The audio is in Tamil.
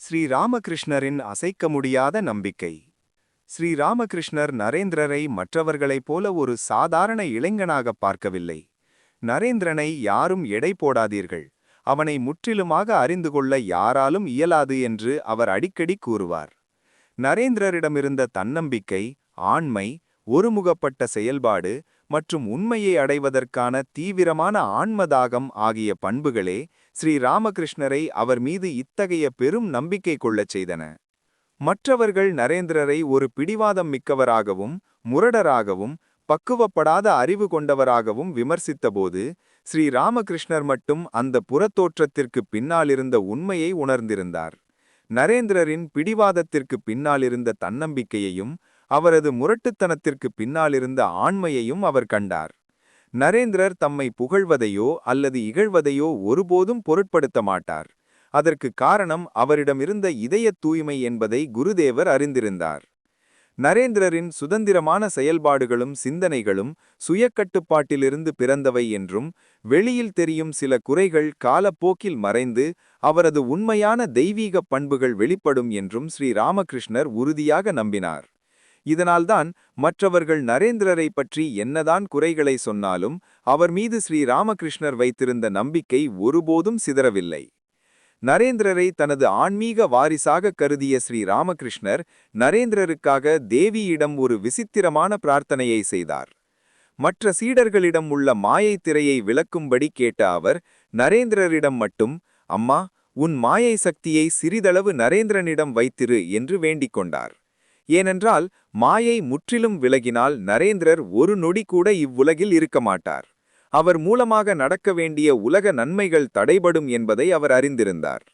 ஸ்ரீராமகிருஷ்ணரின் அசைக்க முடியாத நம்பிக்கை. ஸ்ரீராமகிருஷ்ணர் நரேந்திரரை மற்றவர்களைப் போல ஒரு சாதாரண இளைஞனாகப் பார்க்கவில்லை. நரேந்திரனை யாரும் எடை போடாதீர்கள், அவனை முற்றிலுமாக அறிந்து கொள்ள யாராலும் இயலாது என்று அவர் அடிக்கடி கூறுவார். நரேந்திரரிடமிருந்த தன்னம்பிக்கை, ஆண்மை, ஒருமுகப்பட்ட செயல்பாடு மற்றும் உண்மையை அடைவதற்கான தீவிரமான ஆன்மதாகம் ஆகிய பண்புகளே ஸ்ரீராமகிருஷ்ணரை அவர் மீது இத்தகைய பெரும் நம்பிக்கை கொள்ளச் செய்தன. மற்றவர்கள் நரேந்திரரை ஒரு பிடிவாதம் மிக்கவராகவும் முரடராகவும் பக்குவப்படாத அறிவு கொண்டவராகவும் விமர்சித்தபோது, ஸ்ரீராமகிருஷ்ணர் மட்டும் அந்த புறத்தோற்றத்திற்கு பின்னாலிருந்த உண்மையை உணர்ந்திருந்தார். நரேந்திரரின் பிடிவாதத்திற்கு பின்னாலிருந்த தன்னம்பிக்கையையும் அவரது முரட்டுத்தனத்திற்கு பின்னாலிருந்த ஆண்மையையும் அவர் கண்டார். நரேந்திரர் தம்மை புகழ்வதையோ அல்லது இகழ்வதையோ ஒருபோதும் பொருட்படுத்த மாட்டார். அதற்கு காரணம் அவரிடமிருந்த இதயத் தூய்மை என்பதை குருதேவர் அறிந்திருந்தார். நரேந்திரரின் சுதந்திரமான செயல்பாடுகளும் சிந்தனைகளும் சுயக்கட்டுப்பாட்டிலிருந்து பிறந்தவை என்றும், வெளியில் தெரியும் சில குறைகள் காலப்போக்கில் மறைந்து அவரது உண்மையான தெய்வீக பண்புகள் வெளிப்படும் என்றும் ஸ்ரீராமகிருஷ்ணர் உறுதியாக நம்பினார். இதனால்தான் மற்றவர்கள் நரேந்திரரை பற்றி என்னதான் குறைகளை சொன்னாலும் அவர் மீது ஸ்ரீராமகிருஷ்ணர் வைத்திருந்த நம்பிக்கை ஒருபோதும் சிதறவில்லை. நரேந்திரரை தனது ஆன்மீக வாரிசாக கருதிய ஸ்ரீராமகிருஷ்ணர் நரேந்திரருக்காக தேவியிடம் ஒரு விசித்திரமான பிரார்த்தனையை செய்தார். மற்ற சீடர்களிடம் உள்ள மாயை திரையை விளக்கும்படி கேட்ட அவர் நரேந்திரரிடம் மட்டும், அம்மா, உன் மாயை சக்தியை சிறிதளவு நரேந்திரனிடம் வைத்திரு என்று வேண்டிக் கொண்டார். ஏனென்றால் மாயை முற்றிலும் விலகினால் நரேந்திரர் ஒரு நொடி கூட இவ்வுலகில் இருக்க மாட்டார். அவர் மூலமாக நடக்க வேண்டிய உலக நன்மைகள் தடைபடும் என்பதை அவர் அறிந்திருந்தார்.